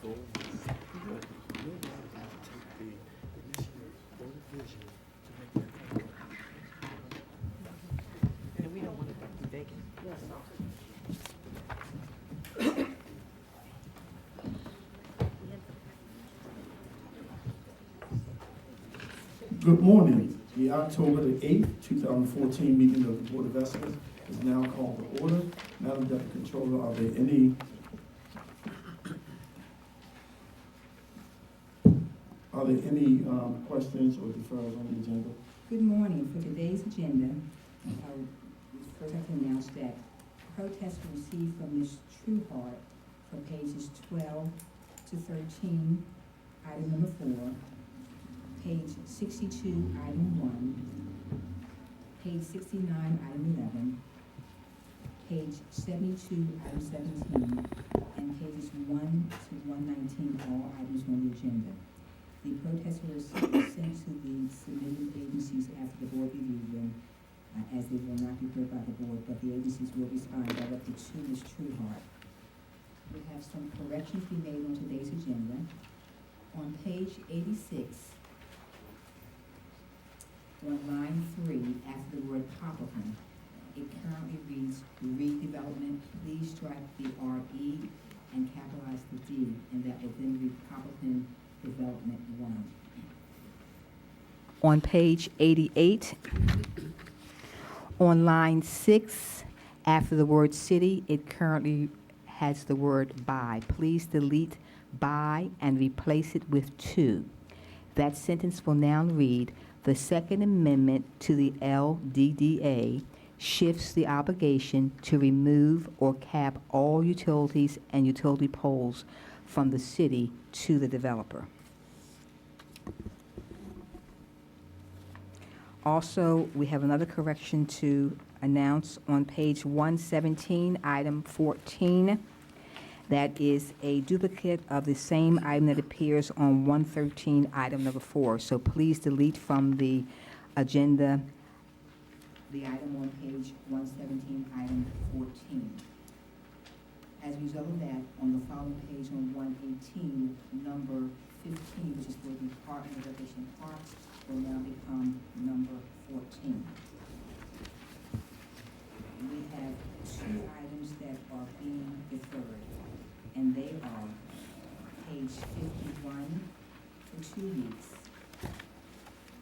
And we don't want it to be vacant. Good morning. The October the 8th, 2014 meeting of the Board of Escrow is now called to order. Madam Deputy Controller, are there any questions or deferrals on the agenda? Good morning. For today's agenda, first I can announce that protests received from Ms. Trueheart for pages 12 to 13, item number 4, page 62, item 1, page 69, item 11, page 72, item 17, and pages 1 to 119, all items on the agenda. The protests were sent to the submitting agencies after the board reviewed them, as they will not be heard by the board, but the agencies will respond directly to Ms. Trueheart. We have some corrections to be made on today's agenda. On page 86, on line 3, after the word Poppleton, it currently reads redevelopment. Please strike the RE and capitalize the D, and that will then read Poppleton Development 1. On page 88, on line 6, after the word city, it currently has the word by. Please delete by and replace it with to. That sentence will now read, the Second Amendment to the LDDA shifts the obligation to remove or cap all utilities and utility poles from the city to the developer. Also, we have another correction to announce on page 117, item 14. That is a duplicate of the same item that appears on 113, item number 4. So please delete from the agenda The item on page 117, item 14. As a result of that, on the following page on 118, number 15, which is for the Department of Recreation and Parks, will now become number 14. We have 2 items that are being deferred, and they are page 51 for 2 weeks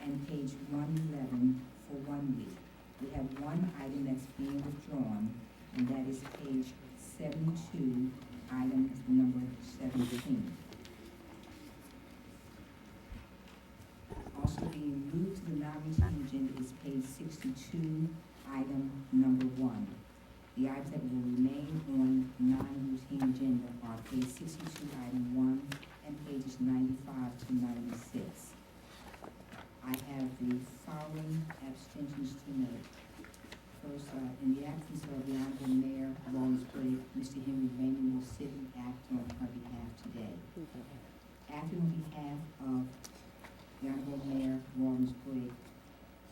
and page 111 for 1 week. We have 1 item that's being withdrawn, and that is page 72, item number 17. Also being moved to the non-routine agenda is page 62, item number 1. The items that will remain on non-routine agenda are page 62, item 1, and pages 95 to 96. I have the following abstentions to note. First, in the absence of the Honorable Mayor Lawrence Blake, Mr. Henry Raymond will sit and act on her behalf today. Acting on behalf of the Honorable Mayor Lawrence Blake,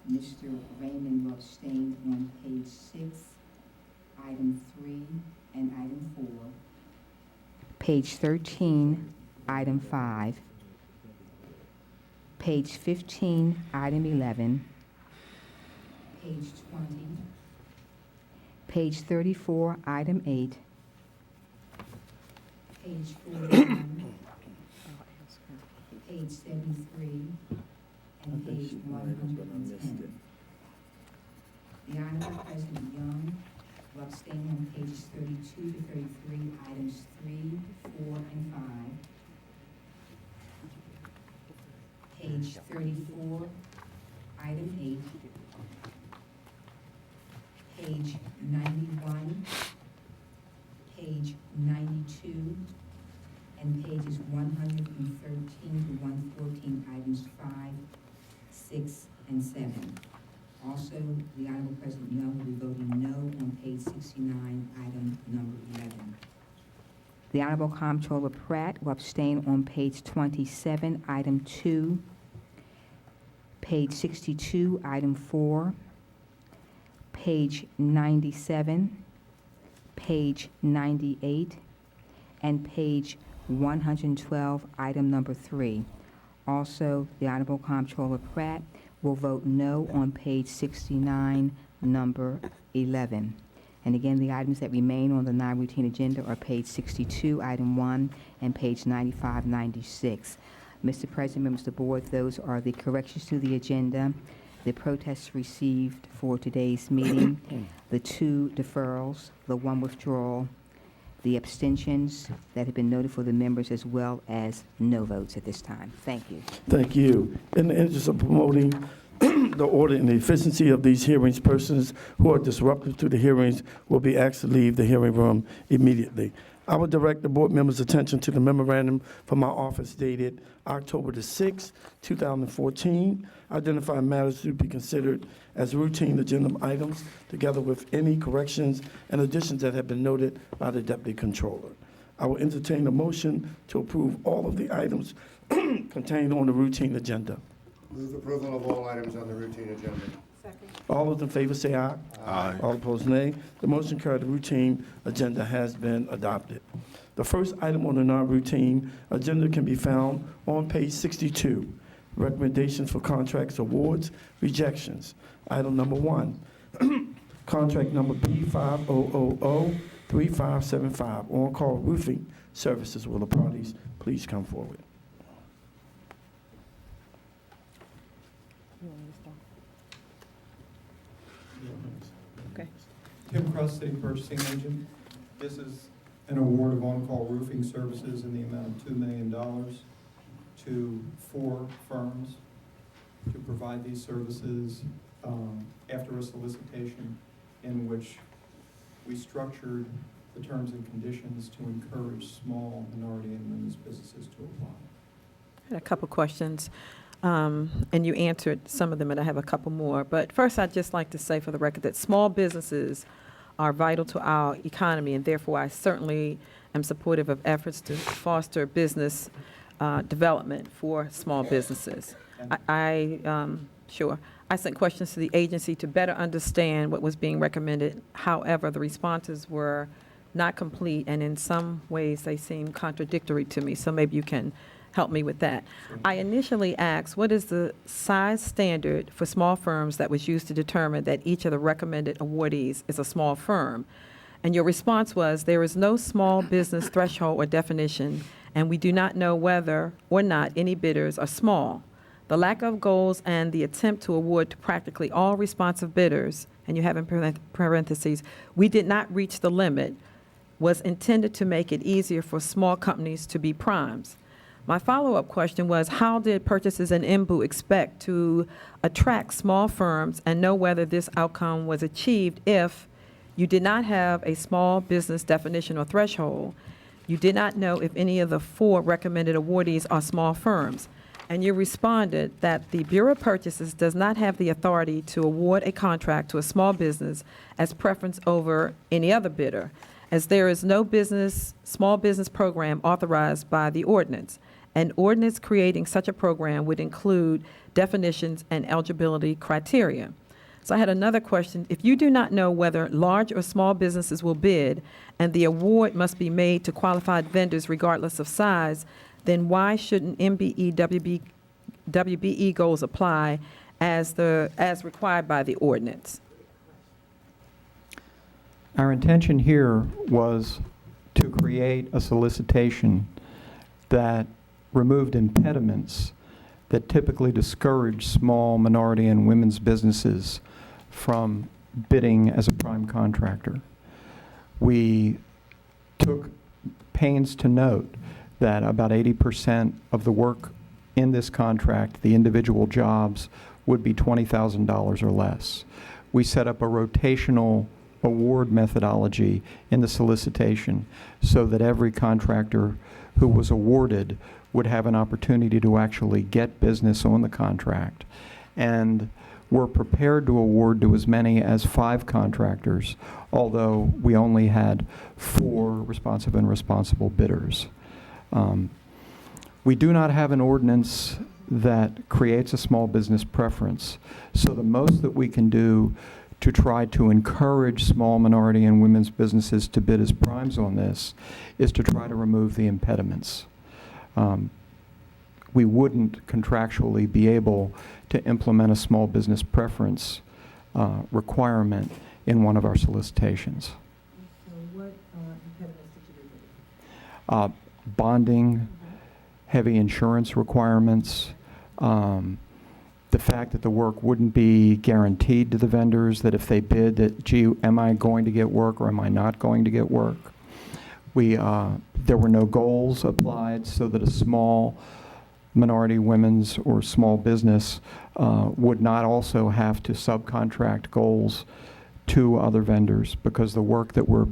Mr. Raymond will abstain on page 6, item 3, and item 4. Page 13, item 5. Page 15, item 11. Page 20, Page 34, item 8. page 41, page 73, and page 110. The Honorable President Young will abstain on pages 32 to 33, items 3, 4, and 5. Page 34, item 8. Page 91, page 92, and pages 113 to 114, items 5, 6, and 7. Also, the Honorable President Young will be voting no on page 69, item number 11. The Honorable Comptroller Pratt will abstain on page 27, item 2, page 62, item 4, page 97, page 98, and page 112, item number 3. Also, the Honorable Comptroller Pratt will vote no on page 69, number 11. And again, the items that remain on the non-routine agenda are page 62, item 1, and page 95, 96. Mr. President, members of the board, those are the corrections to the agenda, the protests received for today's meeting, the 2 deferrals, the 1 withdrawal, the abstentions that have been noted for the members, as well as no votes at this time. Thank you. Thank you. In the interest of promoting the order and the efficiency of these hearings, persons who are disruptive to the hearings will be asked to leave the hearing room immediately. I will direct the board members' attention to the memorandum from my office dated October the 6th, 2014, identifying matters to be considered as routine agenda items, together with any corrections and additions that have been noted by the Deputy Controller. I will entertain a motion to approve all of the items contained on the routine agenda. Move approval of all items on the routine agenda. All those in favor say aye. Aye. All opposed, nay. The motion carried. The routine agenda has been adopted. The first item on the non-routine agenda can be found on page 62. Recommendations for contracts, awards, rejections. Item number 1, contract number B50003575, on-call roofing services. Will the parties please come forward? Tim Cross, City Purchasing Agent. This is an award of on-call roofing services in the amount of $2 million to 4 firms to provide these services after a solicitation in which we structured the terms and conditions to encourage small minority and women's businesses to apply. I had a couple questions, and you answered some of them, and I have a couple more. But first, I'd just like to say for the record that small businesses are vital to our economy, and therefore I certainly am supportive of efforts to foster business development for small businesses. I sent questions to the agency to better understand what was being recommended. However, the responses were not complete, and in some ways they seem contradictory to me, so maybe you can help me with that. Sure. I initially asked, what is the size standard for small firms that was used to determine that each of the recommended awardees is a small firm? And your response was, there is no small business threshold or definition, and we do not know whether or not any bidders are small. The lack of goals and the attempt to award to practically all responsive bidders, and you have in parentheses, we did not reach the limit, was intended to make it easier for small companies to be primes. My follow-up question was, how did purchasers and IMBU expect to attract small firms and know whether this outcome was achieved if you did not have a small business definition or threshold? You did not know if any of the 4 recommended awardees are small firms. And you responded that the Bureau of Purchases does not have the authority to award a contract to a small business as preference over any other bidder, as there is no small business program authorized by the ordinance. An ordinance creating such a program would include definitions and eligibility criteria. So I had another question. If you do not know whether large or small businesses will bid, and the award must be made to qualified vendors regardless of size, then why shouldn't MBE WBE goals apply as required by the ordinance? Our intention here was to create a solicitation that removed impediments that typically discourage small minority and women's businesses from bidding as a prime contractor. We took pains to note that about 80% of the work in this contract, the individual jobs, would be $20,000 or less. We set up a rotational award methodology in the solicitation so that every contractor who was awarded would have an opportunity to actually get business on the contract. And we're prepared to award to as many as 5 contractors, although we only had 4 responsive and responsible bidders. We do not have an ordinance that creates a small business preference, so the most that we can do to try to encourage small minority and women's businesses to bid as primes on this is to try to remove the impediments. We wouldn't contractually be able to implement a small business preference requirement in one of our solicitations. So what impediments did you remove? Bonding, heavy insurance requirements, the fact that the work wouldn't be guaranteed to the vendors, that if they bid that, gee, am I going to get work or am I not going to get work? There were no goals applied so that a small minority women's or small business would not also have to subcontract goals to other vendors, because the work that we're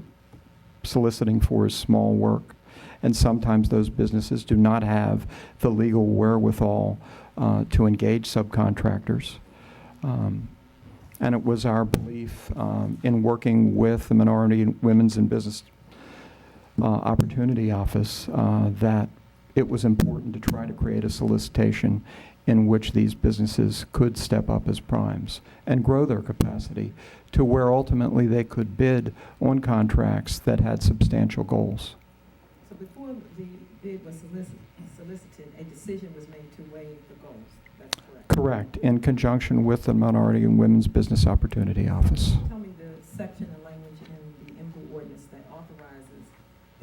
soliciting for is small work. And sometimes those businesses do not have the legal wherewithal to engage subcontractors. And it was our belief in working with the Minority Women's and Business Opportunity Office that it was important to try to create a solicitation in which these businesses could step up as primes and grow their capacity to where ultimately they could bid on contracts that had substantial goals. So before the bid was solicited, a decision was made to waive the goals. That's correct? Correct, in conjunction with the Minority and Women's Business Opportunity Office. Tell me the section and language in the IMBU ordinance that authorizes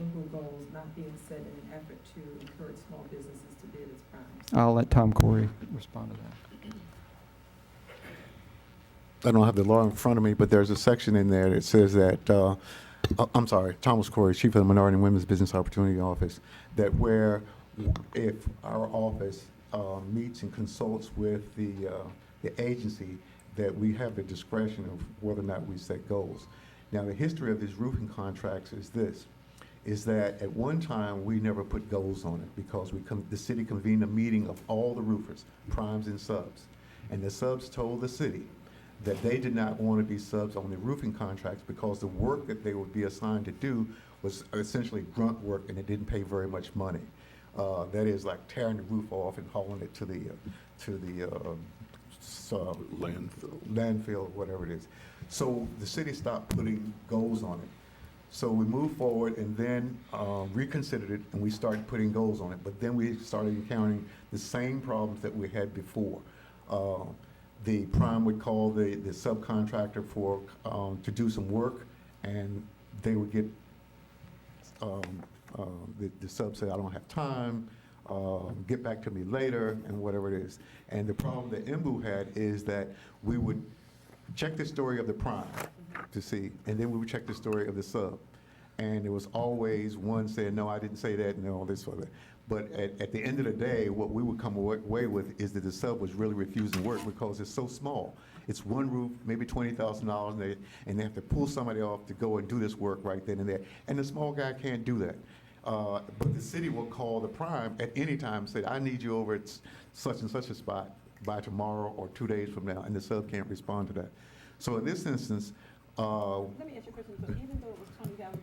IMBU goals not being set in an effort to encourage small businesses to bid as primes. I'll let Tom Corey respond to that. I don't have the law in front of me, but there's a section in there that says that, I'm sorry, Thomas Corey, Chief of the Minority and Women's Business Opportunity Office, that where if our office meets and consults with the agency, that we have the discretion of whether or not we set goals. Now, the history of these roofing contracts is this, is that at one time, we never put goals on it because the city convened a meeting of all the roofers, primes and subs. And the subs told the city that they did not want to be subs on the roofing contracts because the work that they would be assigned to do was essentially grunt work and it didn't pay very much money. That is like tearing the roof off and hauling it to the landfill, or whatever it is. So the city stopped putting goals on it. So we moved forward and then reconsidered it, and we started putting goals on it. But then we started encountering the same problems that we had before. The prime would call the subcontractor for to do some work, and they would get the sub say, I don't have time, get back to me later, and whatever it is. And the problem that IMBU had is that we would check the story of the prime to see, and then we would check the story of the sub. And there was always one saying, no, I didn't say that, and all this or that. But at the end of the day, what we would come away with is that the sub was really refusing work because it's so small. It's one roof, maybe $20,000, and they have to pull somebody off to go and do this work right then and there. And the small guy can't do that. But the city will call the prime at any time and say, I need you over at such and such a spot by tomorrow or 2 days from now, and the sub can't respond to that. So in this instance, Let me ask you a question. So even though it was $20,000,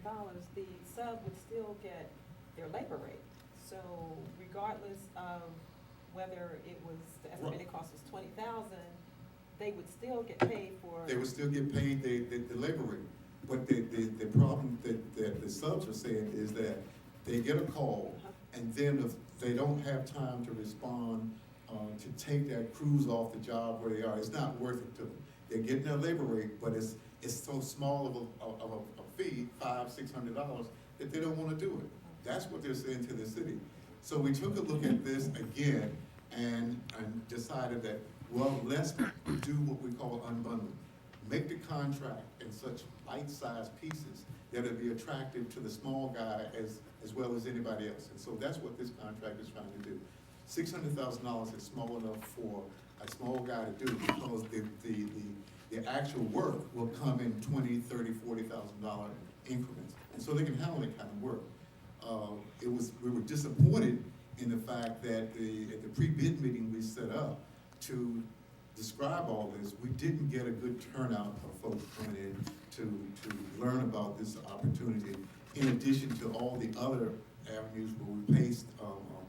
the sub would still get their labor rate. So regardless of whether it was, the estimated cost was $20,000, they would still get paid for. They would still get paid the labor rate. But the problem that the subs are saying is that they get a call, and then if they don't have time to respond, to take their crews off the job where they are, it's not worth it to them. They're getting their labor rate, but it's so small of a fee, $500-600, that they don't want to do it. That's what they're saying to the city. So we took a look at this again and decided that, well, let's do what we call unbundling. Make the contract in such bite-sized pieces that it'll be attractive to the small guy as well as anybody else. And so that's what this contract is trying to do. $600,000 is small enough for a small guy to do because the actual work will come in $20,000, $30,000, $40,000 increments. And so they can handle that kind of work. We were disappointed in the fact that at the pre-bid meeting we set up to describe all this, we didn't get a good turnout of folks coming in to learn about this opportunity, in addition to all the other avenues where we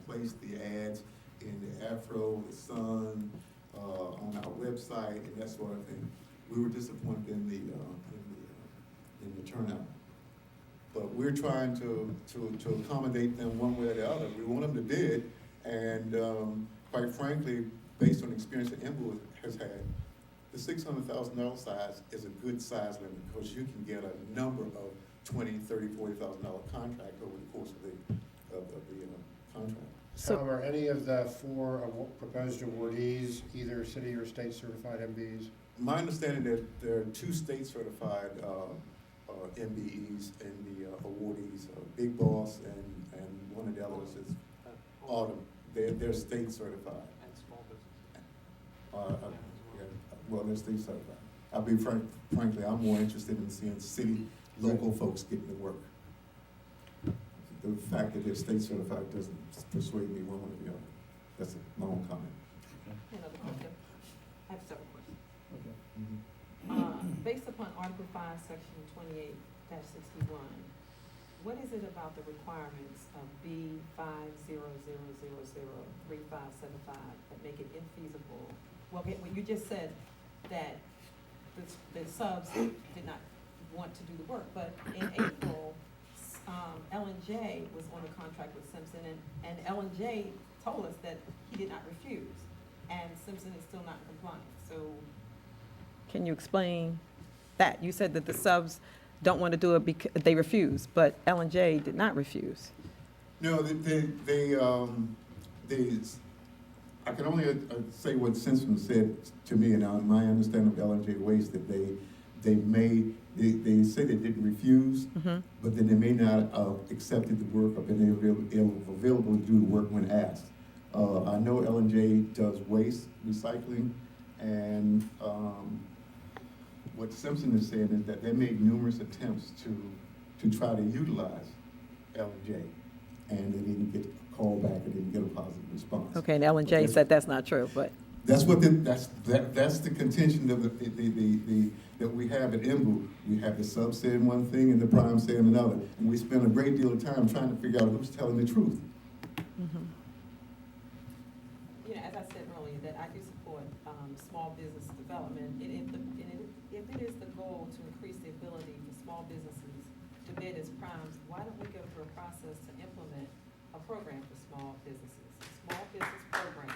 placed the ads in the Afro, the Sun, on our website, and that sort of thing. we were disappointed in the turnout. But we're trying to accommodate them one way or the other. We want them to bid, and quite frankly, based on the experience that Embu has had, the $600,000 size is a good size limit because you can get a number of $20,000, $30,000, $40,000 contract over the course of the contract. So- Tom, are any of the four proposed awardees either city or state certified MBs? My understanding that there are two state certified MBEs in the awardees, Big Boss and one of the others is Autumn. They're state certified. And small business. Yeah, well, they're state certified. I'll be frankly, I'm more interested in seeing city, local folks getting to work. The fact that they're state certified doesn't persuade me one way or the other. That's my own comment. Another question. I have several questions. Mm-hmm. Based upon Article 5, Section 28-61, what is it about the requirements of B 5000003575 that make it infeasible? Well, okay, well, you just said that the subs did not want to do the work, but in April, L&J was on a contract with Simpson, and L&J told us that he did not refuse, and Simpson is still not in compliance. So, can you explain that? You said that the subs don't want to do it because they refuse, but L&J did not refuse. No, I can only say what Simpson said to me, and my understanding of L&J Waste, that they say they didn't refuse, but then they may not have accepted the work or been available to do the work when asked. I know L&J does waste recycling, and what Simpson is saying is that they made numerous attempts to try to utilize L&J, and they didn't get a call back, and didn't get a positive response. Okay, and L&J said that's not true, but. That's what that's the contention of that we have at Embu. We have the sub saying one thing and the prime saying another, and we spend a great deal of time trying to figure out who's telling the truth. You know, as I said earlier, that I do support small business development. If it is the goal to increase the ability for small businesses to bid as primes, why don't we go through a process to implement a program for small businesses? Small business program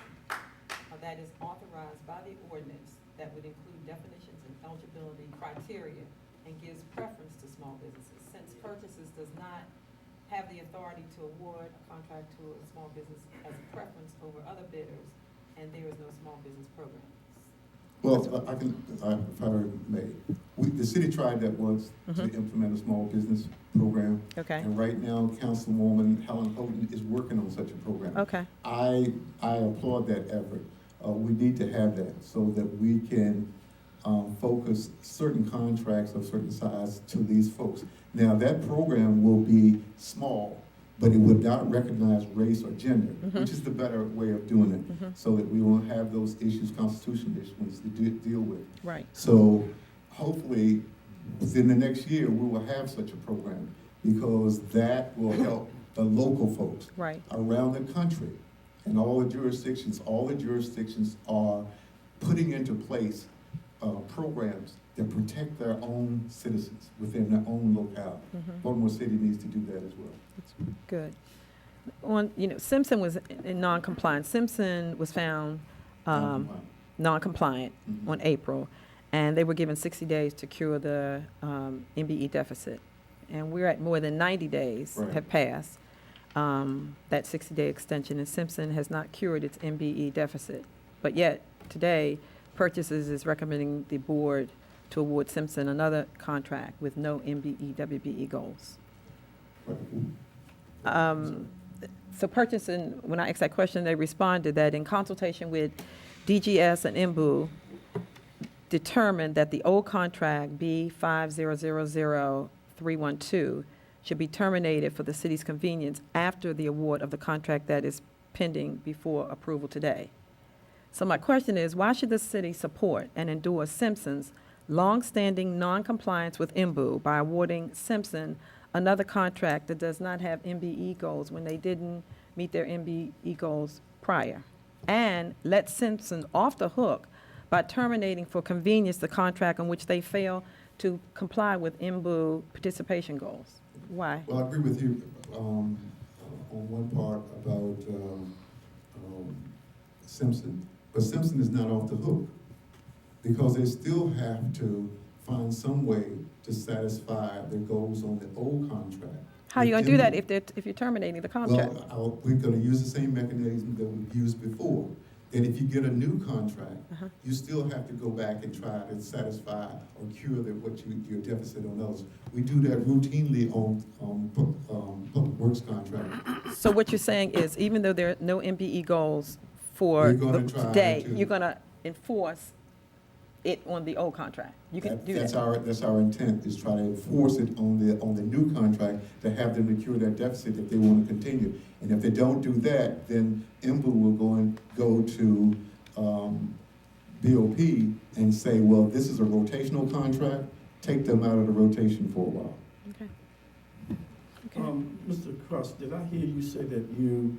that is authorized by the ordinance that would include definitions and eligibility criteria and gives preference to small businesses. Since Purchases does not have the authority to award a contract to a small business as a preference over other bidders, and there is no small business program. Well, if I may, the city tried that once to implement a small business program. Okay. And right now, Councilwoman Helen Houghton is working on such a program. Okay. I applaud that effort. We need to have that so that we can focus certain contracts of certain size to these folks. Now, that program will be small, but it would not recognize race or gender, which is the better way of doing it, so that we won't have those issues, constitutional issues to deal with. Right. So hopefully, within the next year, we will have such a program, because that will help the local folks Right. around the country. And all the jurisdictions are putting into place programs that protect their own citizens within their own locale. Baltimore City needs to do that as well. Good. Simpson was in non-compliance. Simpson was found non-compliant on April, and they were given 60 days to cure the MBE deficit. And we're at more than 90 days have passed. That 60-day extension, and Simpson has not cured its MBE deficit. But yet, today, Purchases is recommending the board to award Simpson another contract with no MBE, WBE goals. So Purchasing, when I asked that question, they responded that in consultation with DGS and Embu, determined that the old contract B 5000312 should be terminated for the city's convenience after the award of the contract that is pending before approval today. So my question is, why should the city support and endorse Simpson's longstanding noncompliance with Embu by awarding Simpson another contract that does not have MBE goals when they didn't meet their MBE goals prior? And let Simpson off the hook by terminating for convenience the contract on which they fail to comply with MBU participation goals. Why? Well, I agree with you on one part about Simpson, but Simpson is not off the hook because they still have to find some way to satisfy their goals on the old contract. How are you going to do that if you're terminating the contract? Well, we're going to use the same mechanism that we've used before. That if you get a new contract, you still have to go back and try to satisfy or cure your deficit on those. We do that routinely on public works contract. So what you're saying is, even though there are no MBE goals for We're gonna try today, to- you're going to enforce it on the old contract. You can do That's that. That's our intent, is try to enforce it on the new contract to have them to cure their deficit if they want to continue. And if they don't do that, then IMBU will go to BOP and say, well, this is a rotational contract, take them out of the rotation for a while. Okay. Mr. Cross, did I hear you say that you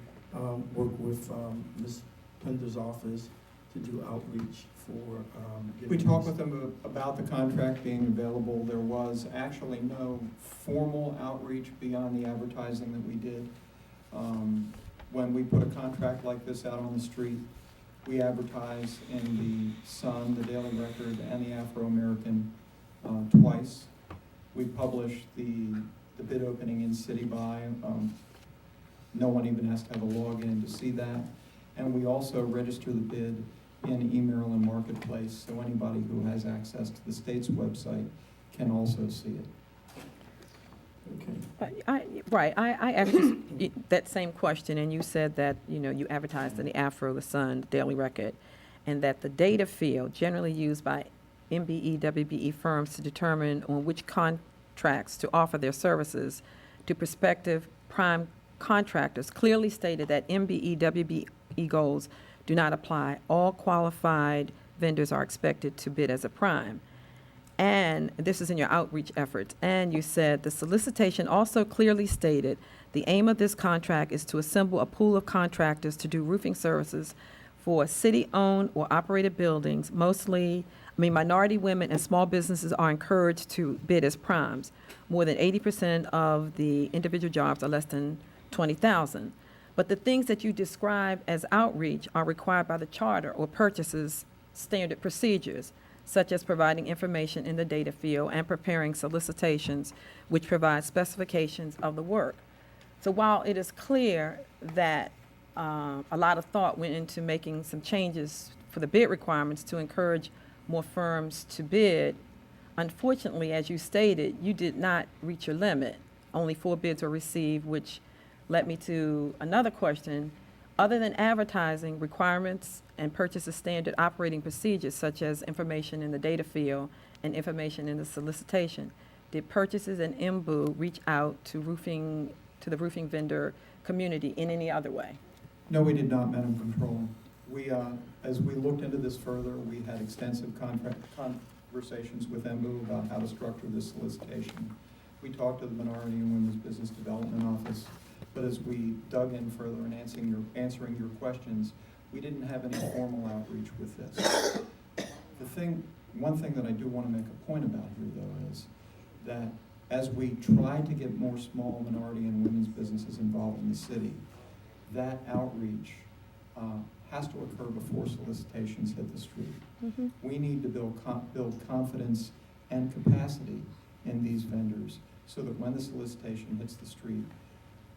work with Ms. Pender's office to do outreach for? We talked with them about the contract being available. There was actually no formal outreach beyond the advertising that we did. When we put a contract like this out on the street, we advertise in the Sun, the Daily Record, and the Afro-American twice. We publish the bid opening in City Buy. No one even has to have a login to see that. And we also register the bid in e-Maryland Marketplace, so anybody who has access to the state's website can also see it. Okay. I asked you that same question, and you said that, you advertised in the Afro, the Sun, the Daily Record, and that the data field generally used by MBE, WBE firms to determine on which contracts to offer their services to prospective prime contractors clearly stated that MBE, WBE goals do not apply. All qualified vendors are expected to bid as a prime. And this is in your outreach efforts. And you said the solicitation also clearly stated the aim of this contract is to assemble a pool of contractors to do roofing services for city-owned or operated buildings. Minority women and small businesses are encouraged to bid as primes. More than 80% of the individual jobs are less than 20,000. But the things that you describe as outreach are required by the charter or purchases standard procedures, such as providing information in the data field and preparing solicitations, which provide specifications of the work. So while it is clear that a lot of thought went into making some changes for the bid requirements to encourage more firms to bid, unfortunately, as you stated, you did not reach your limit. Only 4 bids were received, which led me to another question. Other than advertising requirements and purchases standard operating procedures such as information in the data field and information in the solicitation, did purchases and MBU reach out to the roofing vendor community in any other way? No, we did not, Madam Controller. As we looked into this further, we had extensive conversations with MBU about how to structure this solicitation. We talked to the Minority and Women's Business Development Office. But as we dug in further and answering your questions, we didn't have any formal outreach with this. One thing that I do want to make a point about here, though, is that as we try to get more small minority and women's businesses involved in the city, that outreach has to occur before solicitations hit the street. Mm-hmm. We need to build confidence and capacity in these vendors so that when the solicitation hits the street,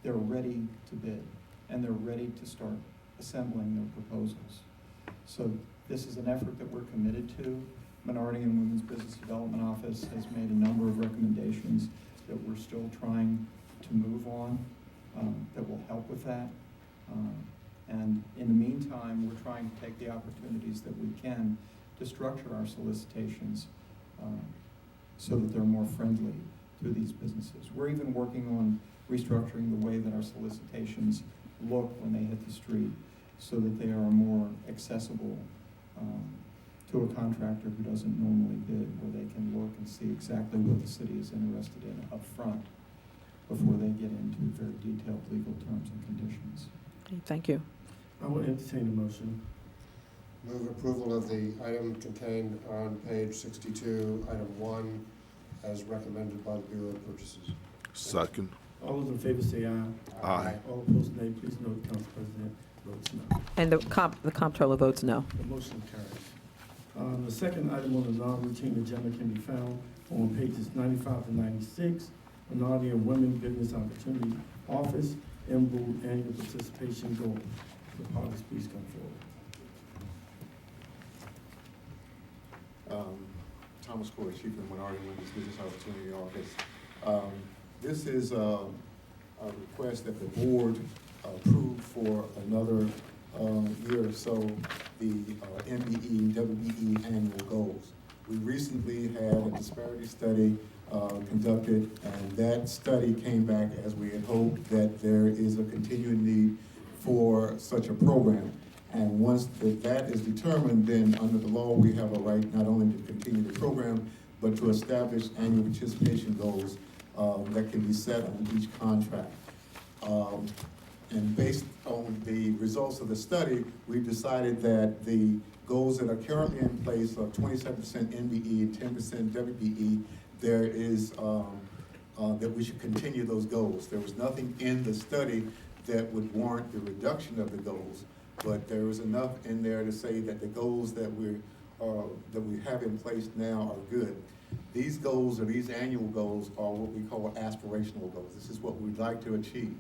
they're ready to bid, and they're ready to start assembling their proposals. So this is an effort that we're committed to. Minority and Women's Business Development Office has made a number of recommendations that we're still trying to move on that will help with that. And in the meantime, we're trying to take the opportunities that we can to structure our solicitations so that they're more friendly to these businesses. We're even working on restructuring the way that our solicitations look when they hit the street so that they are more accessible to a contractor who doesn't normally bid, where they can look and see exactly what the city is interested in up front before they get into very detailed legal terms and conditions. Thank you. I will entertain a motion. Move approval of the item contained on page 62, item 1, as recommended by the Bureau of Purchases. Second. All those in favor say aye. Aye. All opposed, nay. Please note the Council President votes no. And the comptroller votes no. The motion carries. The second item on the non-routine agenda can be found on pages 95 to 96. Minority and Women Business Opportunity Office, MBOO Annual Participation Goal. The parties, please come forward. Thomas Corey, Chief of the Minority and Women's Business Opportunity Office. This is a request that the board approve for another year or so the MBE, WBE annual goals. We recently had a disparity study conducted, and that study came back as we had hoped that there is a continuing need for such a program. And once that is determined, then under the law, we have a right not only to continue the program, but to establish annual participation goals that can be set on each contract. And based on the results of the study, we've decided that the goals that are currently in place of 27% MBE and 10% WBE, there is, that we should continue those goals. There was nothing in the study that would warrant the reduction of the goals, but there was enough in there to say that the goals that we have in place now are good. These goals, or these annual goals, are what we call aspirational goals. This is what we'd like to achieve.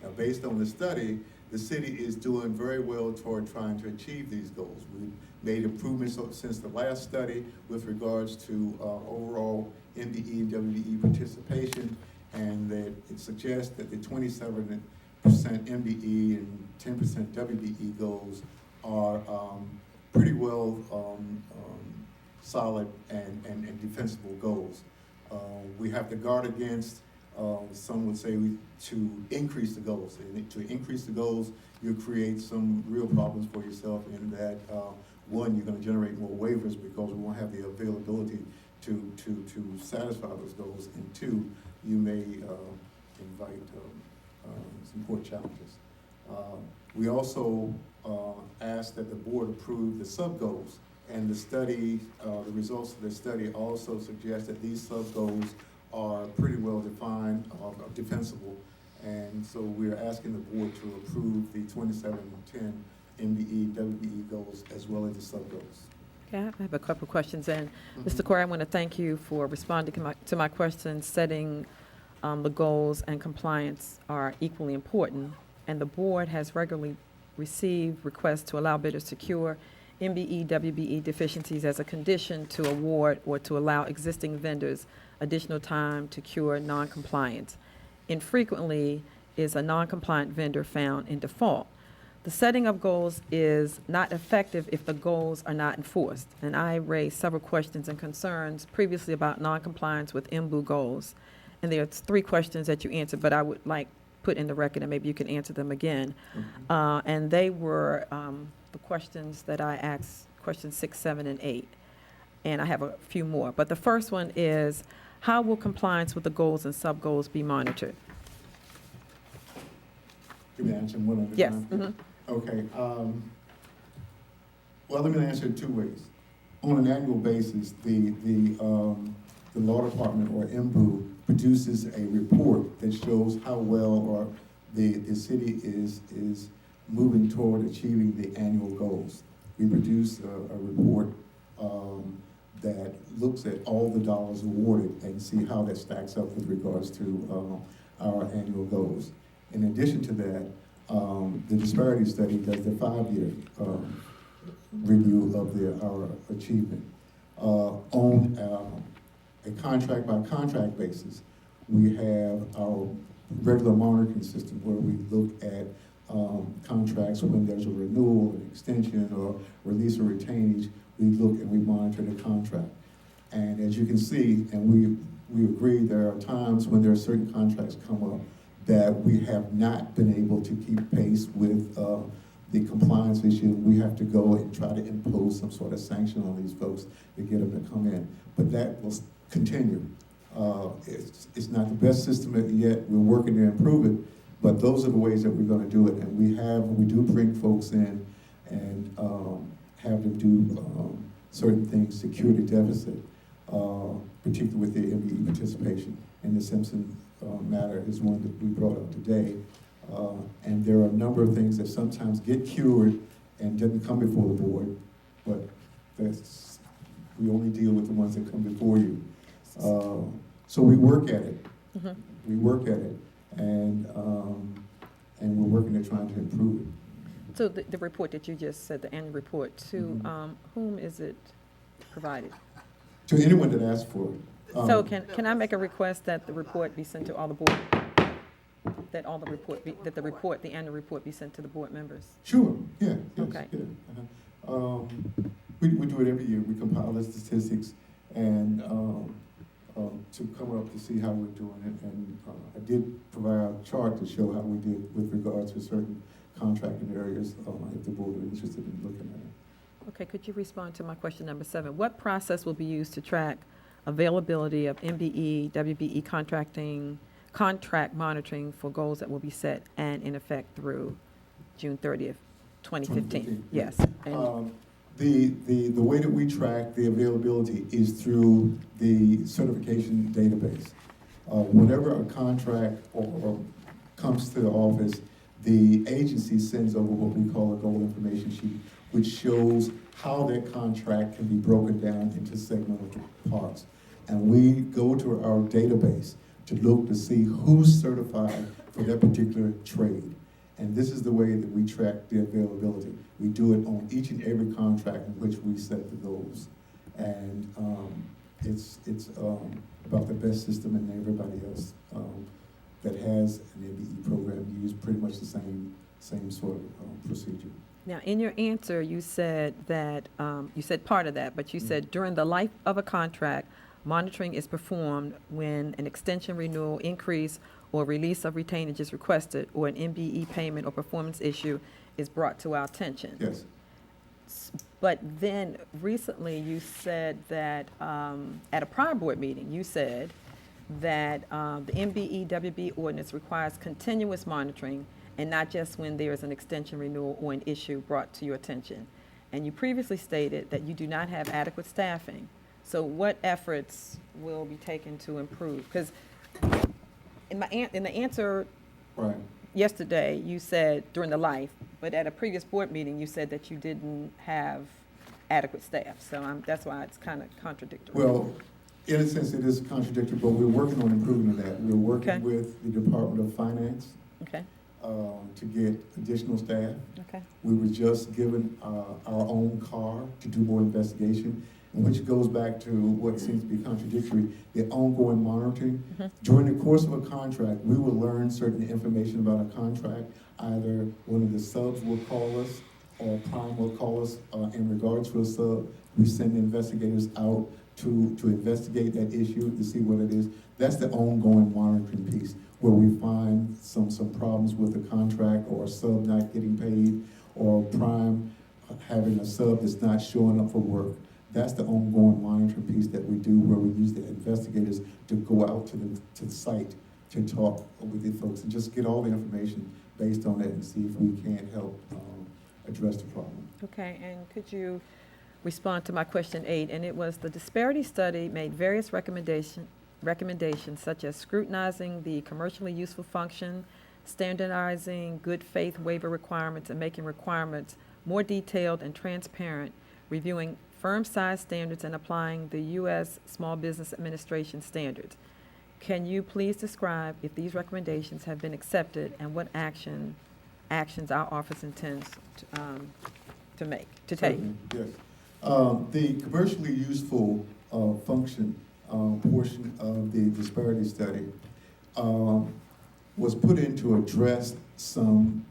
Now, based on the study, the city is doing very well toward trying to achieve these goals. We've made improvements since the last study with regards to overall MBE and WBE participation, and that it suggests that the 27% MBE and 10% WBE goals are pretty well solid and defensible goals. We have to guard against, some would say, to increase the goals. And to increase the goals, you create some real problems for yourself in that, one, you're going to generate more waivers because we won't have the availability to satisfy those goals, and two, you may invite some court challenges. We also asked that the board approve the sub-goals, and the study, the results of the study also suggest that these sub-goals are pretty well defined, defensible, and so we're asking the board to approve the 27-10 MBE, WBE goals as well as the sub-goals. Okay, I have a couple of questions, and Mr. Corey, I want to thank you for responding to my questions. Setting the goals and compliance are equally important, and the board has regularly received requests to allow bidders to cure MBE, WBE deficiencies as a condition to award or to allow existing vendors additional time to cure non-compliance. Infrequently is a non-compliant vendor found in default. The setting of goals is not effective if the goals are not enforced. And I raised several questions and concerns previously about non-compliance with MBOO goals. And there are 3 questions that you answered, but I would like put in the record, and maybe you can answer them again. And they were the questions that I asked, questions 6, 7, and 8. And I have a few more. But the first one is, how will compliance with the goals and sub-goals be monitored? Give me answer one at a Yes. time. Okay. Well, let me answer it 2 ways. On an annual basis, the law department, or MBOO, produces a report that shows how well or the city is moving toward achieving the annual goals. We produce a report that looks at all the dollars awarded and see how that stacks up with regards to our annual goals. In addition to that, the disparity study does the 5-year review of our achievement. On a contract-by-contract basis, we have our regular monitoring system where we look at contracts when there's a renewal, an extension, or release or retainage. We look and we monitor the contract. And as you can see, and we agree, there are times when there are certain contracts come up that we have not been able to keep pace with the compliance issue. We have to go and try to impose some sort of sanction on these folks to get them to come in. But that will continue. It's not the best system yet. We're working to improve it, but those are the ways that we're going to do it. And we do bring folks in, and have them do certain things, security deficit, particularly with the MBE participation. And the Simpson matter is one that we brought up today. And there are a number of things that sometimes get cured and doesn't come before the board, but we only deal with the ones that come before you. So we work at it. Mhm. We work at it, and we're working at trying to improve it. So the report that you just said, the annual report, to whom is it provided? To anyone that asks for it. So can I make a request that the report be sent to all the board? That all the report be, that the report, the annual report be sent to the board members? Sure, yeah, yes, Okay. yeah. We do it every year. We compile the statistics and to come up to see how we're doing it. And I did provide a chart to show how we did with regards to certain contracting areas, if the board are interested in looking at it. Okay, could you respond to my question number 7? What process will be used to track availability of MBE, WBE contract monitoring for goals that will be set and in effect through June 30th, 2015? Yes. And The way that we track the availability is through the certification database. Whenever a contract or comes to the office, the agency sends over what we call a goal information sheet, which shows how that contract can be broken down into segmental parts. And we go to our database to look to see who's certified for that particular trade. And this is the way that we track the availability. We do it on each and every contract in which we set the goals. And it's about the best system, and everybody else that has an MBE program use pretty much the same sort of procedure. now, in your answer, you said that, you said part of that, but you said during the life of a contract, monitoring is performed when an extension, renewal, increase, or release of retainage is requested, or an MBE payment or performance issue is brought to our attention. Yes. But then recently you said that, at a prior board meeting, you said that the MBE WB ordinance requires continuous monitoring and not just when there is an extension, renewal, or an issue brought to your attention. And you previously stated that you do not have adequate staffing. So what efforts will be taken to improve? Because in the answer Right. yesterday, you said during the life, but at a previous board meeting, you said that you didn't have adequate staff. So that's why it's kind of contradictory. Well, in a sense, it is contradictory, but we're working on improving that. We're working Okay. with the Department of Finance Okay, to get additional staff. okay, We were just given our own car to do more investigation, which goes back to what seems to be contradictory, the ongoing monitoring. During the course of a contract, we will learn certain information about a contract. Either one of the subs will call us or Prime will call us in regards to a sub. We send investigators out to investigate that issue, to see what it is. That's the ongoing monitoring piece, where we find some problems with the contract, or a sub not getting paid, or Prime having a sub that's not showing up for work. That's the ongoing monitoring piece that we do, where we use the investigators to go out to the site to talk with the folks and just get all the information based on that and see if we can't help address the problem. okay. And could you respond to my question 8? And it was, the disparity study made various recommendations such as scrutinizing the commercially useful function, standardizing good faith waiver requirements, and making requirements more detailed and transparent, reviewing firm size standards, and applying the U.S. Small Business Administration standards. Can you please describe if these recommendations have been accepted and what actions our office intends to take? Certainly, yes. The commercially useful function portion of the disparity study was put in to address some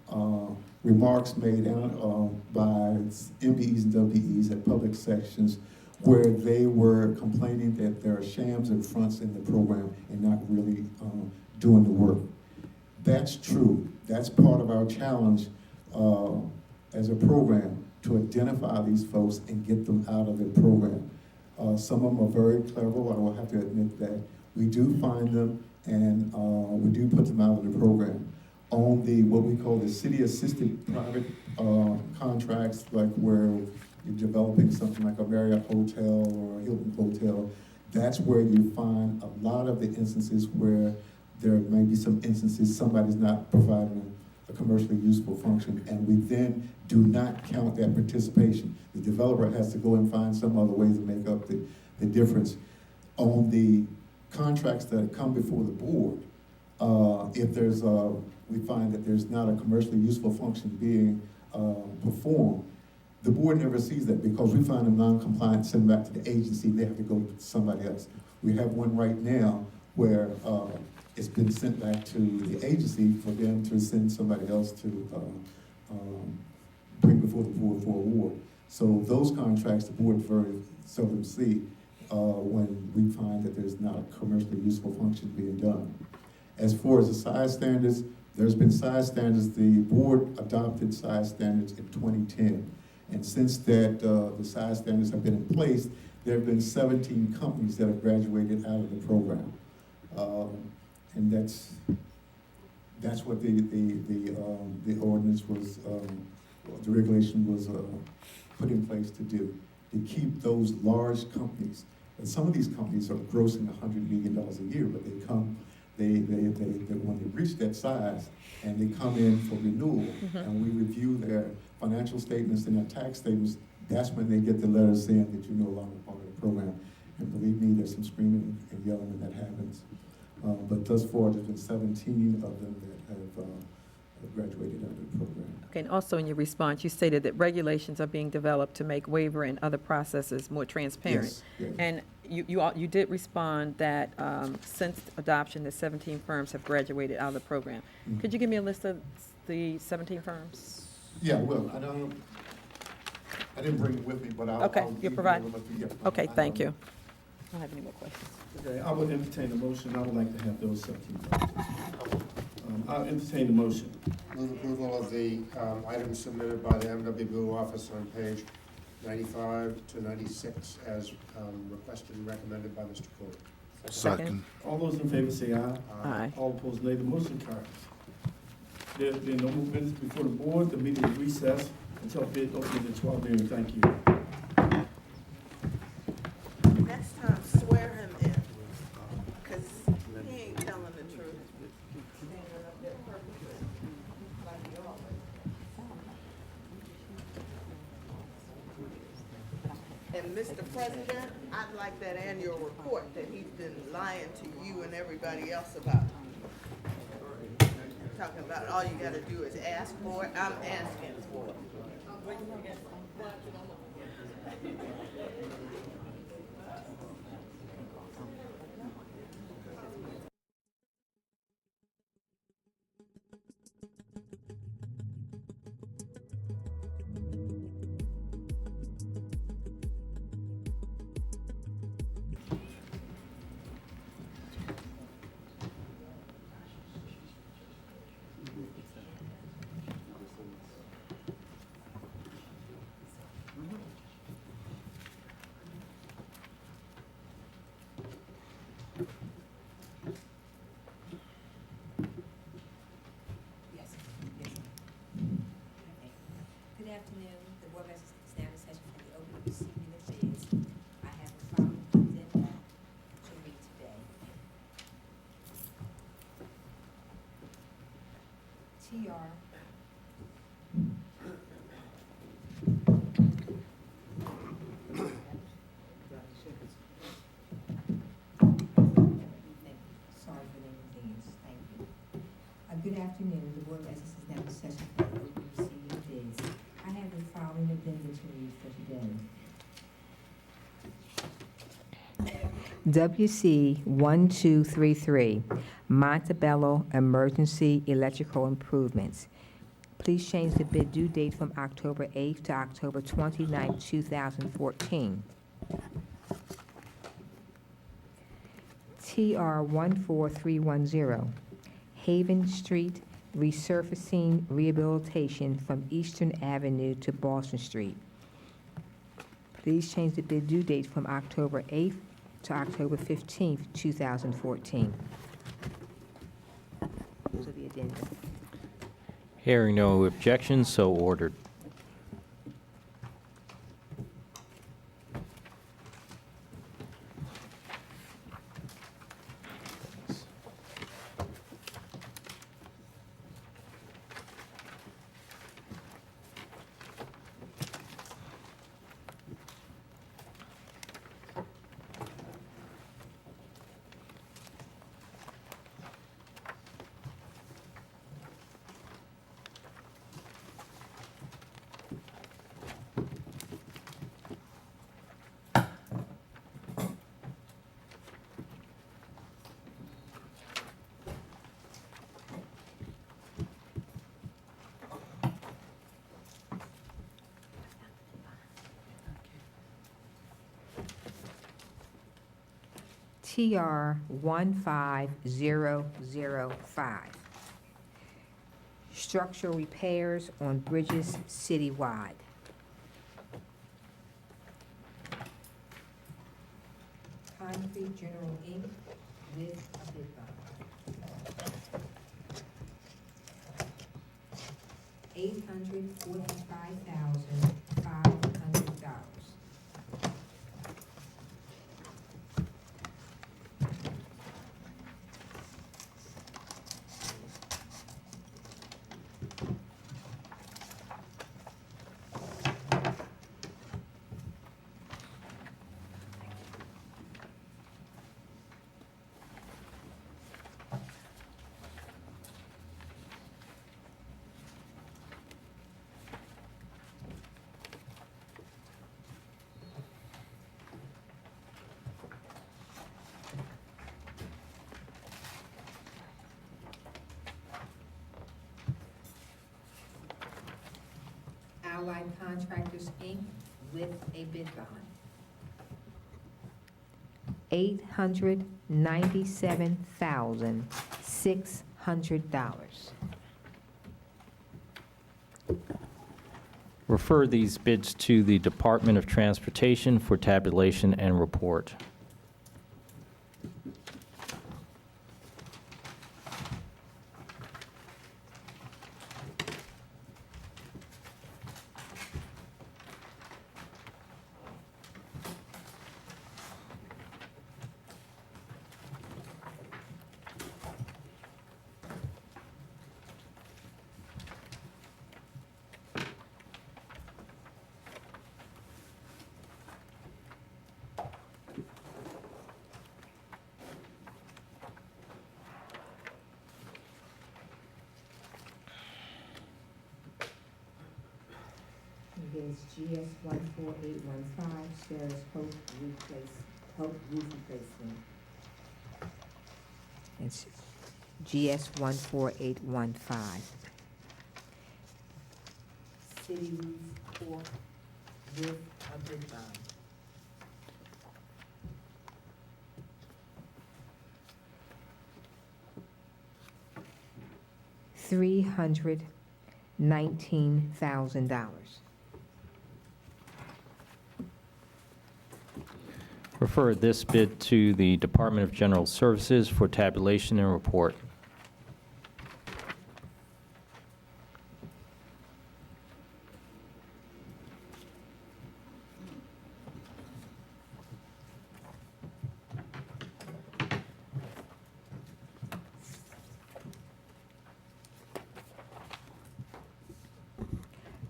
remarks made by MBEs and WBEs at public sections, where they were complaining that there are shams and fronts in the program and not really doing the work. That's true. That's part of our challenge as a program, to identify these folks and get them out of the program. Some of them are very clever, I will have to admit that. We do find them, and we do put them out of the program. On the, what we call the city-assisted private contracts, like where you're developing something like a Marriott Hotel or a Hilton Hotel, that's where you find a lot of the instances where there may be some instances somebody's not providing a commercially useful function, and we then do not count that participation. The developer has to go and find some other way to make up the difference. On the contracts that come before the board, if there's we find that there's not a commercially useful function being performed, the board never sees that because we find them non-compliant, send them back to the agency, they have to go to somebody else. We have one right now where it's been sent back to the agency for them to send somebody else to bring before the board for award. So those contracts, the board very seldom see when we find that there's not a commercially useful function being done. As far as the size standards, there's been size standards. The board adopted size standards in 2010. And since that, the size standards have been in place, there have been 17 companies that have graduated out of the program. And that's what the ordinance was, the regulation was put in place to do, to keep those large companies. And some of these companies are grossing $100 million a year, but they come, when they reach that size, and they come in for renewal, and we review their financial statements and their tax statements, that's when they get the letter saying that you're no longer part of the program. And believe me, there's some screaming and yelling when that happens. But thus far, there's been 17 of them that have graduated out of the program. Okay, and also in your response, you stated that regulations are being developed to make waiver and other processes more transparent. Yes, yes. And you did respond that since adoption, the 17 firms have graduated out of the program. Mhm. Could you give me a list of the 17 firms? Yeah, well, I didn't bring it with me, but I'll. Okay, I'll you give provide- you a- yeah, Okay, I thank know. you. I don't have any more questions. Okay, I would entertain a motion. I would like to have those 17 votes. I'll entertain the motion. Move approval of the items submitted by the MWBU office on page 95 to 96 as requested and recommended by Mr. Corey. Second. All those in favor say aye. Aye. All opposed, nay. The motion carries. There being no more business before the board, the meeting is recessed until bid opening at 12 noon. Thank you. Next time, swear him in, because he ain't telling the truth. And Mr. President, I'd like that annual report that he's been lying to you and everybody else about. Talking about all you gotta do is ask for it, I'm asking for it. Yes, yes. Good afternoon. The board has stand in session for the open receiving of bids. I have a following agenda to read today. TR. Sorry for the inconvenience. Thank you. Good afternoon. The board business is now in session for the open receiving of bids. I have the following addenda to read for today. WC 1233, Montebello Emergency Electrical Improvements. Please change the bid due date from October 8th to October 29th, 2014. TR 14310, Haven Street Resurfacing Rehabilitation from Eastern Avenue to Boston Street. Please change the bid due date from October 8th to October 15th, 2014. Those are the addenda. Hearing no objections, so ordered. TR 15005. Structural repairs on bridges citywide. Concrete General Inc. with a bid bond. $845,500. Allied Contractors, Inc. with a bid bond. $897,600. Refer these bids to the Department of Transportation for tabulation and report. Against GS 14815, Sarah's Hope Roof Replacement. It's GS 14815. City Roof Corp. with a bid bond. $319,000. Refer this bid to the Department of General Services for tabulation and report.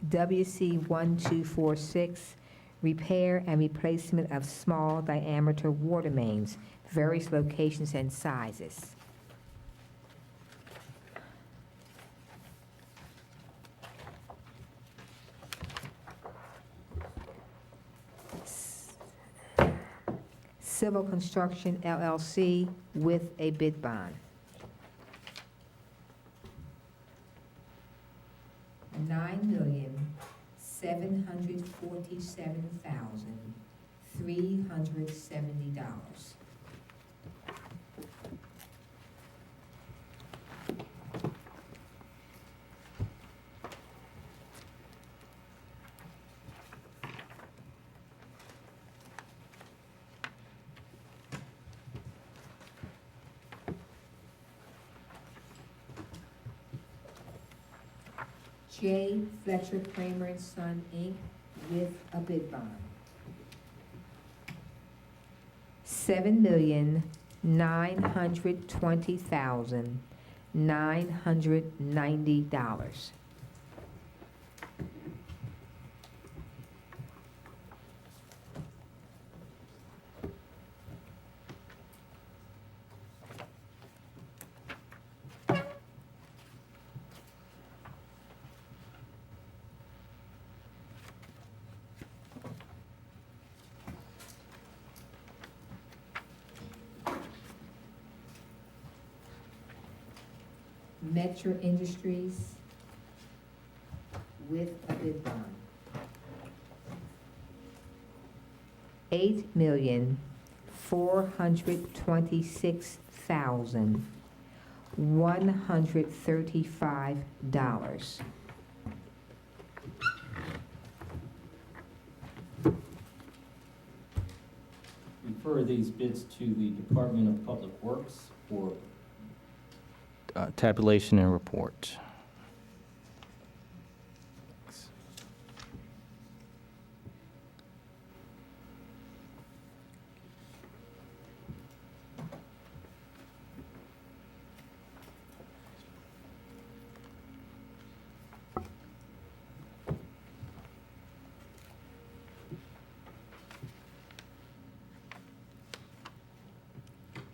WC 1246, repair and replacement of small diameter water mains, various locations and sizes. Civil Construction LLC with a bid bond. $9,747,370. J. Fletcher Kramer and Son, Inc. with a bid bond. $7,920,990. Metro Industries with a bid bond. $426,135. Refer these bids to the Department of Public Works for tabulation and report.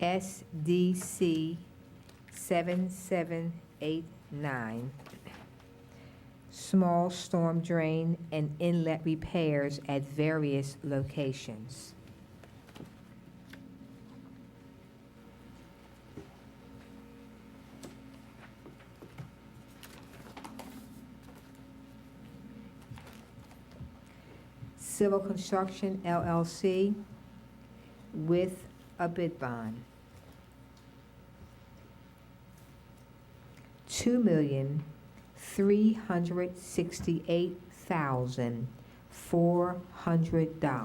SDC 7789, small storm drain and inlet repairs at various locations. Civil Construction LLC with a bid bond. $2,368,400.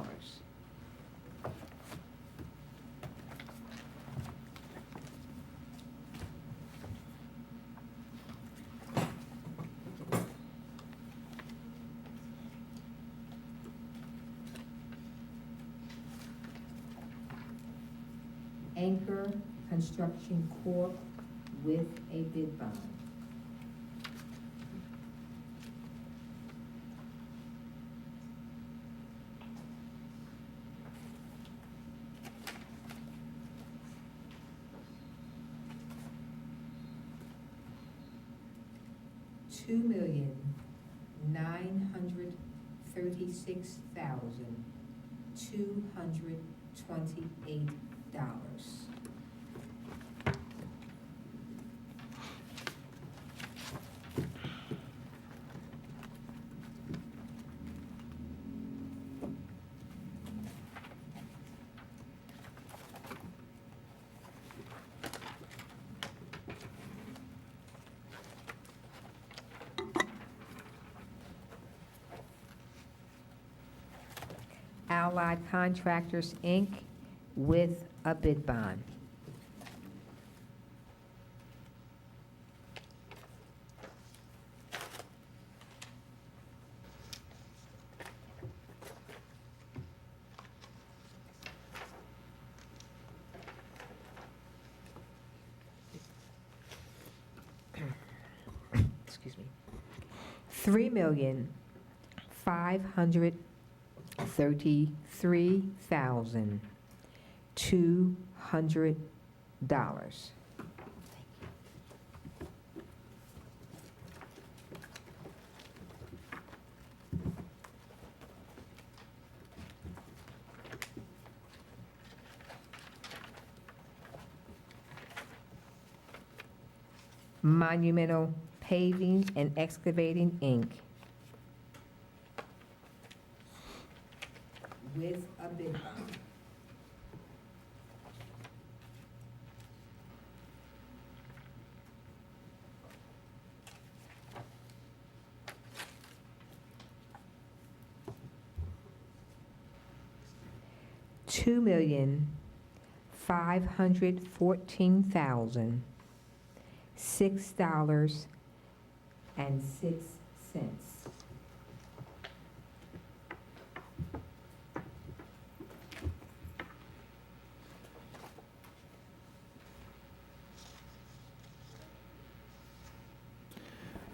Anchor Construction Corp. with a bid bond. $2,936,228. Allied Contractors, Inc. with a bid bond. Excuse me. $3,533,200. Monumental Paving and Excavating, Inc. with a bid bond. $2,514,006.06.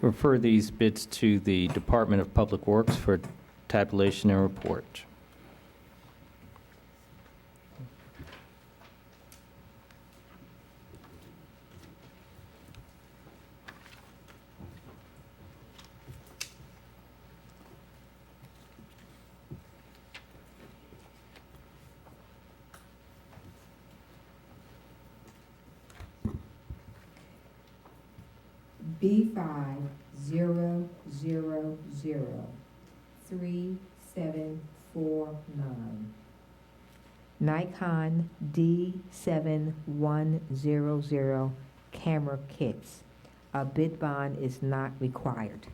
Refer these bids to the Department of Public Works for tabulation and report. B50003749, Nikon D7100 camera kits. A bid bond is not required.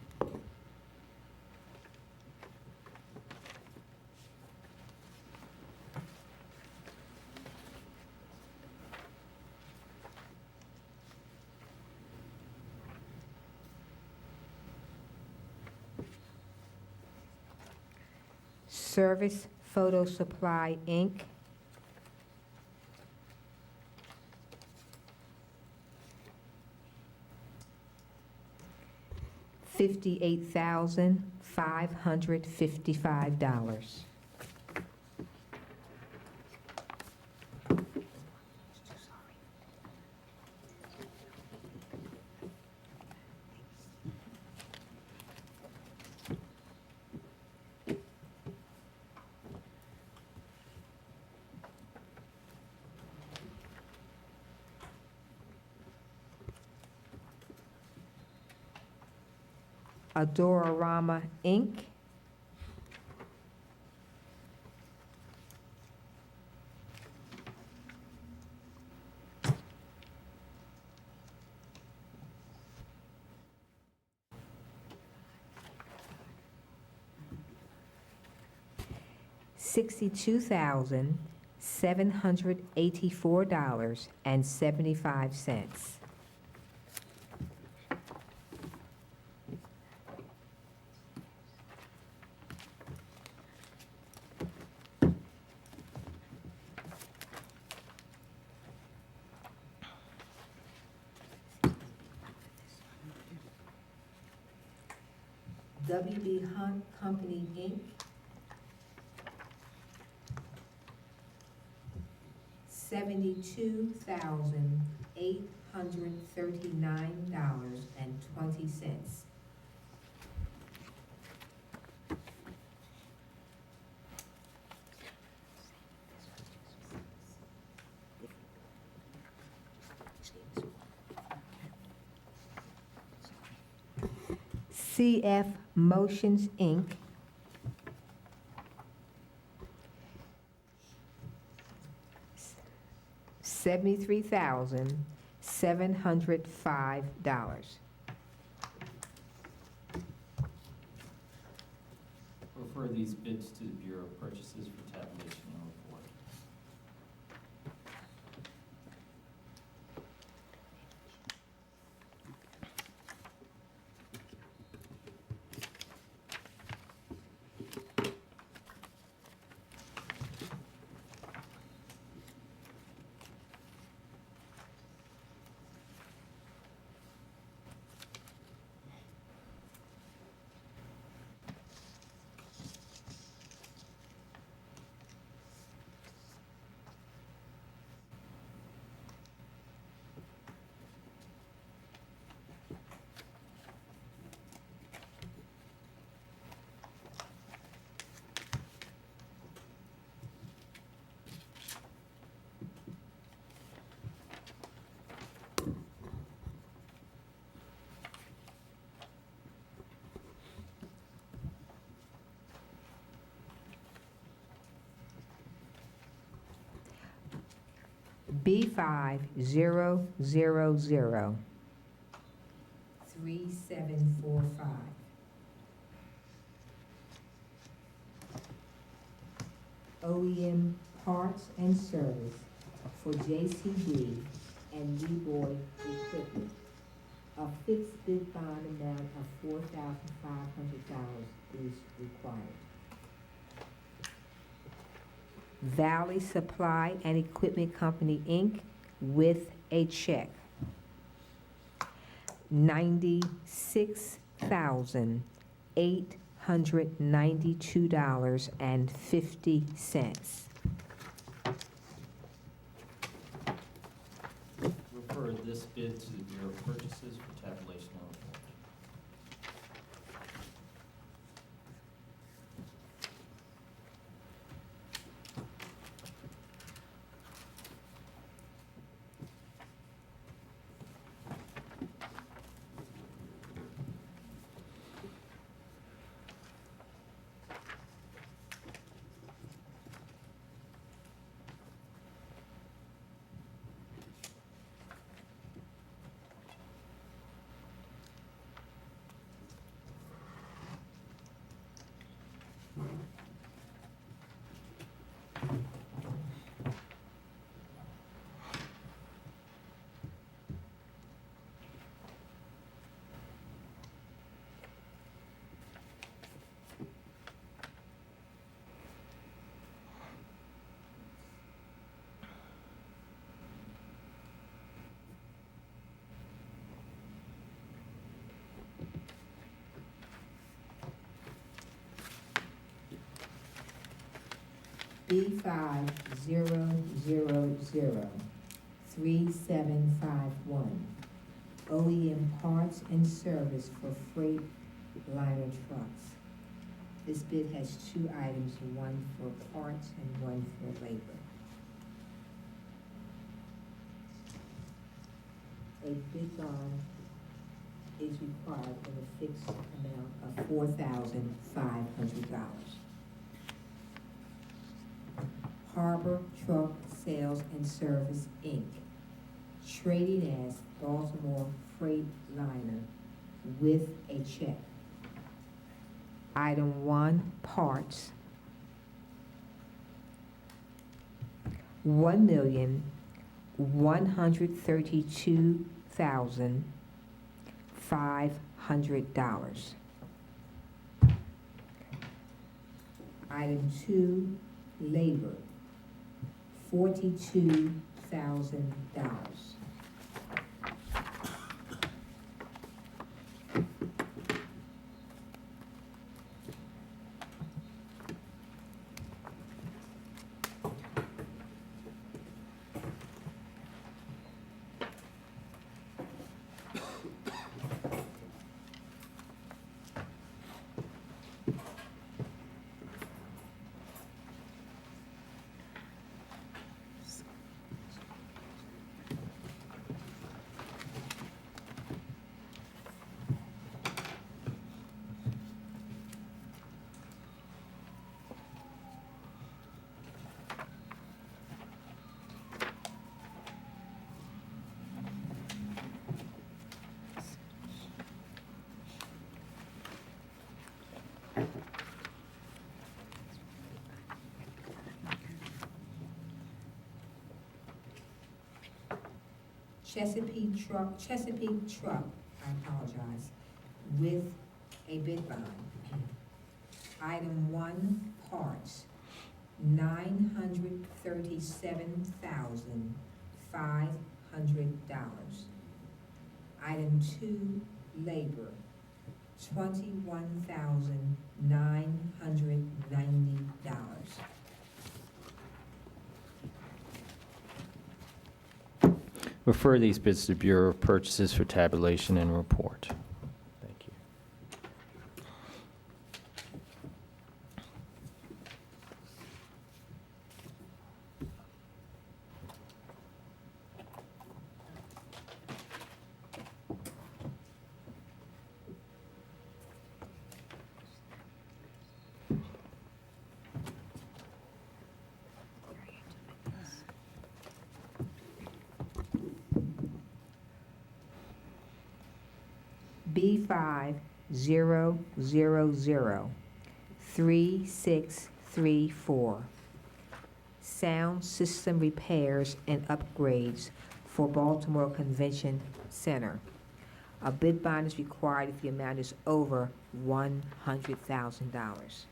Service Photo Supply, Inc. $58,555. Adorama, Inc. $62,784.75. WB Hunt Company, Inc. $72,839.20. CF Motions, Inc. $73,705. Refer these bids to the Bureau of Purchases for tabulation and report. B5000 3745. OEM Parts and Service for JCB and Leroy Equipment. A fixed bid bond amount of $4,500 is required. Valley Supply and Equipment Company, Inc., with a check. $96,892.50. Refer this bid to the Bureau of Purchases for tabulation and report. B50003751, OEM parts and service for freight liner trucks. This bid has two items, one for parts and one for labor. A bid bond is required in a fixed amount of $4,500. Harbor Truck Sales and Service, Inc., trading as Baltimore Freight Liner with a check. Item 1, parts, $1,132,500. Item 2, labor, $42,000. Chesapeake Truck, I apologize, with a bid bond. Item 1, parts, $937,500. Item 2, labor, $21,990. Refer these bids to the Bureau of Purchases for tabulation and report. Thank you. B50003634, sound system repairs and upgrades for Baltimore Convention Center. A bid bond is required if the amount is over $100,000.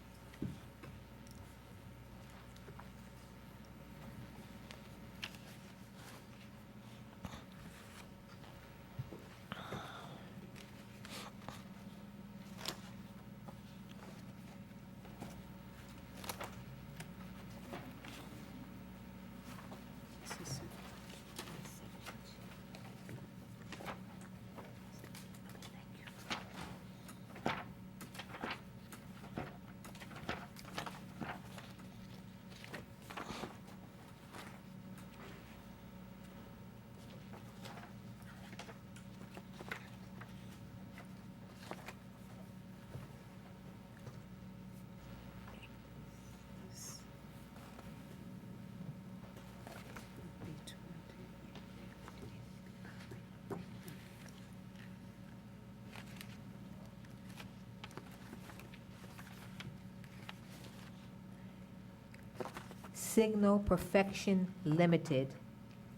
Signal Perfection Limited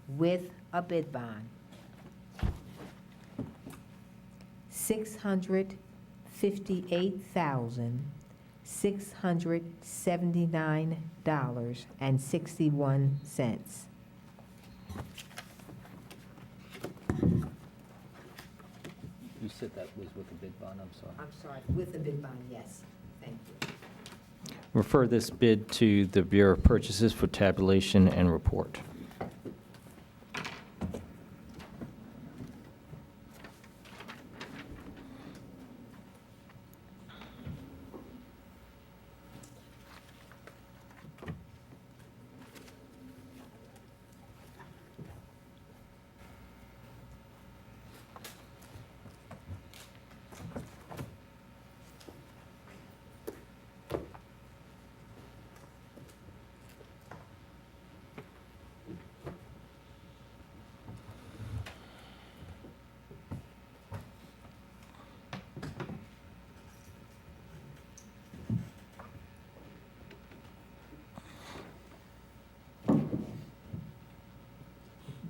with a bid bond. $658,679.61. You said that was with a bid bond, I'm sorry. I'm sorry, with a bid bond, yes. Thank you. Refer this bid to the Bureau of Purchases for tabulation and report.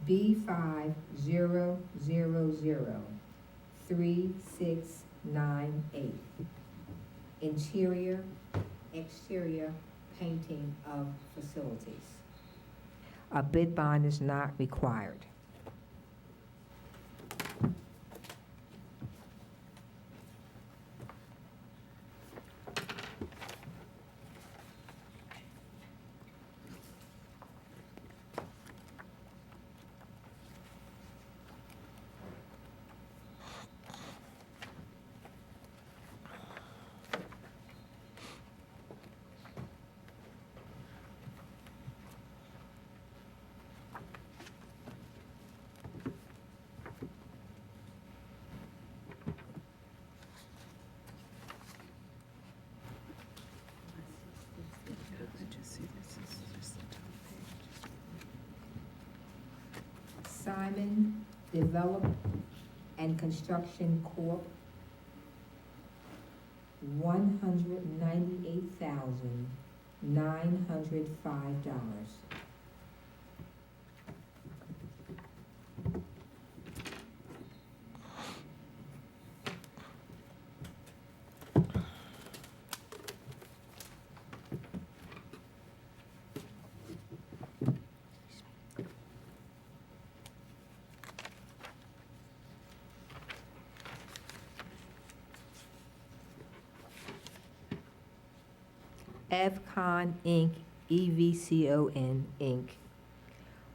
B50003698. Interior, exterior painting of facilities. A bid bond is not required. Simon Develop and Construction Corp., $198,905. Evcon Inc., EVCON Inc.,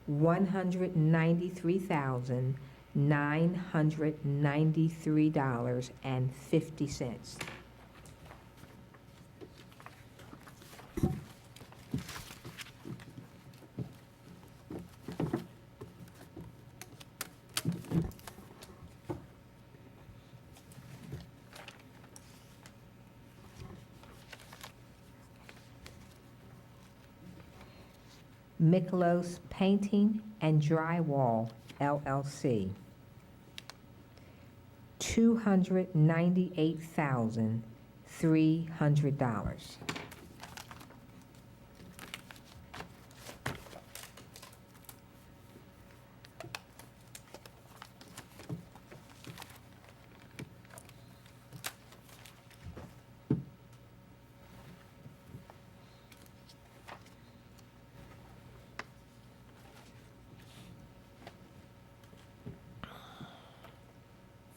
$193,993.50. Miklos Painting and Drywall, LLC, $298,300.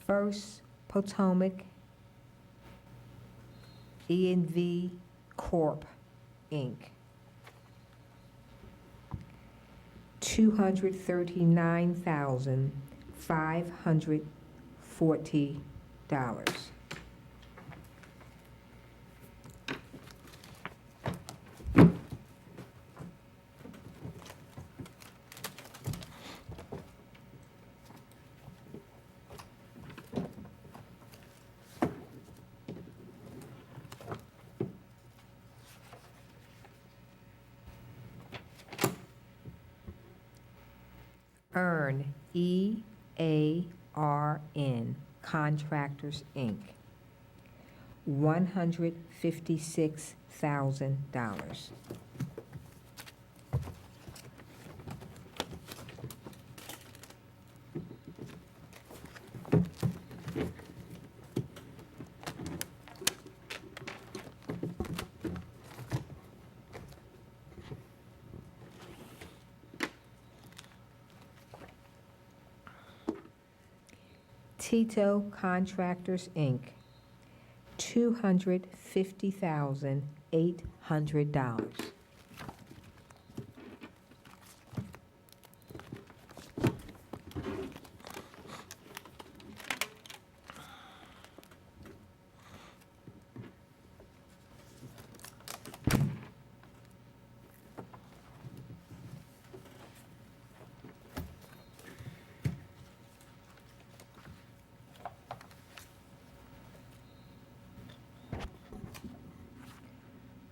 First Potomac E&V Corp., Inc., $239,540. Earn, EARN Contractors, Inc., $156,000. Tito Contractors, Inc., $250,800. $100.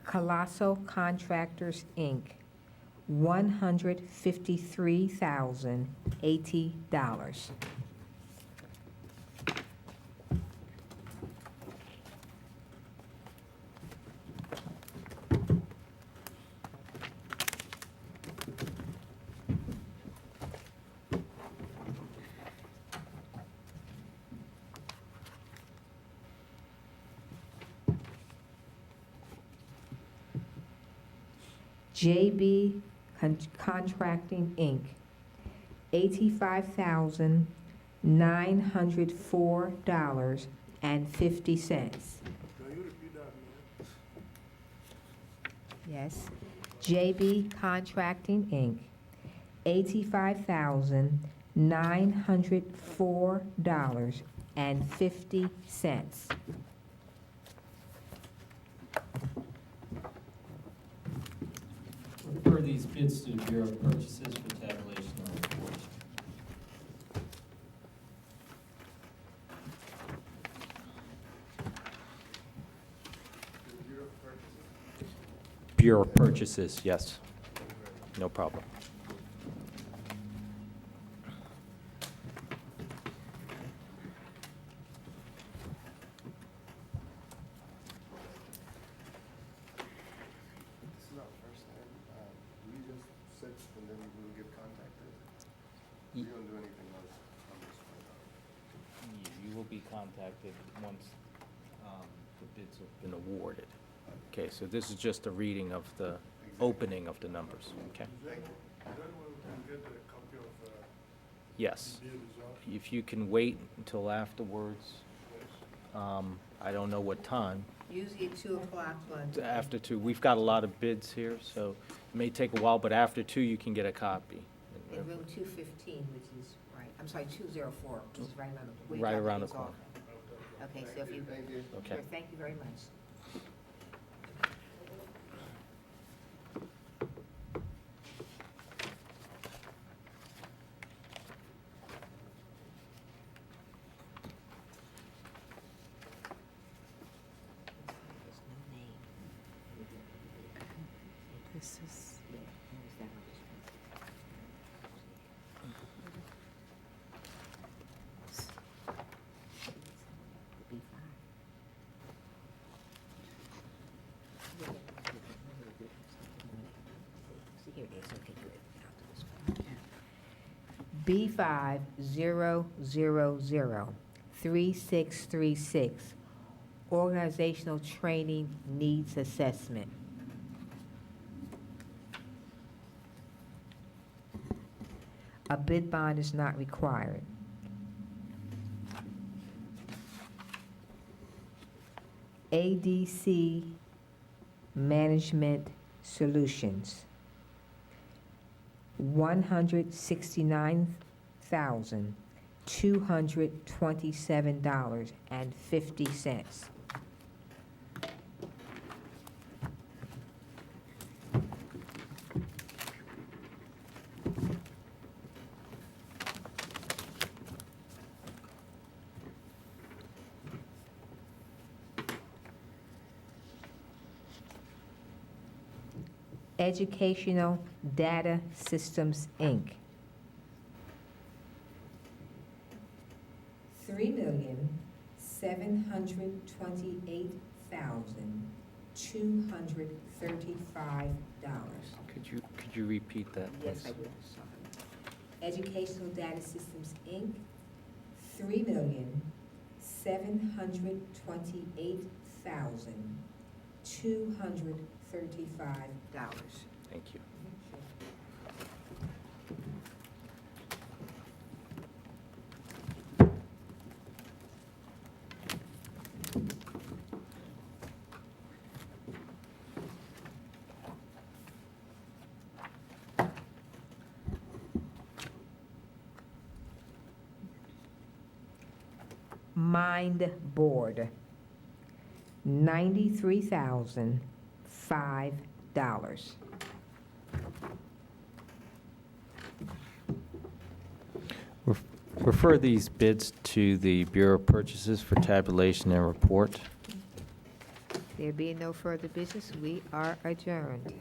Colossal Contractors, Inc., $153,080. JB Contracting, Inc., $85,904.50. Yes. JB Contracting, Inc., $85,904.50. Refer these bids to the Bureau of Purchases for tabulation and report. Bureau of Purchases, yes. No problem. This is our first time. We just sit and then we will get contacted. We don't do anything else on this one. You will be contacted once the bids have been awarded. Okay, so this is just a reading of the opening of the numbers, okay? Thank you. Is there anyone who can get a copy of Yes. the bid result? If you can wait until afterwards, Yes. I don't know what time. Usually at 2 o'clock, but After 2, we've got a lot of bids here, so it may take a while, but after 2, you can get a copy. in room 215, which is, right, I'm sorry, 204, which is right around the. where you Right got around the things corner. off. Okay, so if you, Thank you. Okay. sure, thank you very much. This is, Here it is, okay, good. B50003636, Organizational Training Needs Assessment. A bid bond is not required. ADC Management Solutions, $169,227.50. Educational Data Systems, Inc., $3,728,235. Could you repeat that, Yes, please? I will, sorry. Educational Data Systems, Inc., $3,728,235. Thank you. Mind Board, $93,005. Refer these bids to the Bureau of Purchases for tabulation and report. There being no further business, we are adjourned.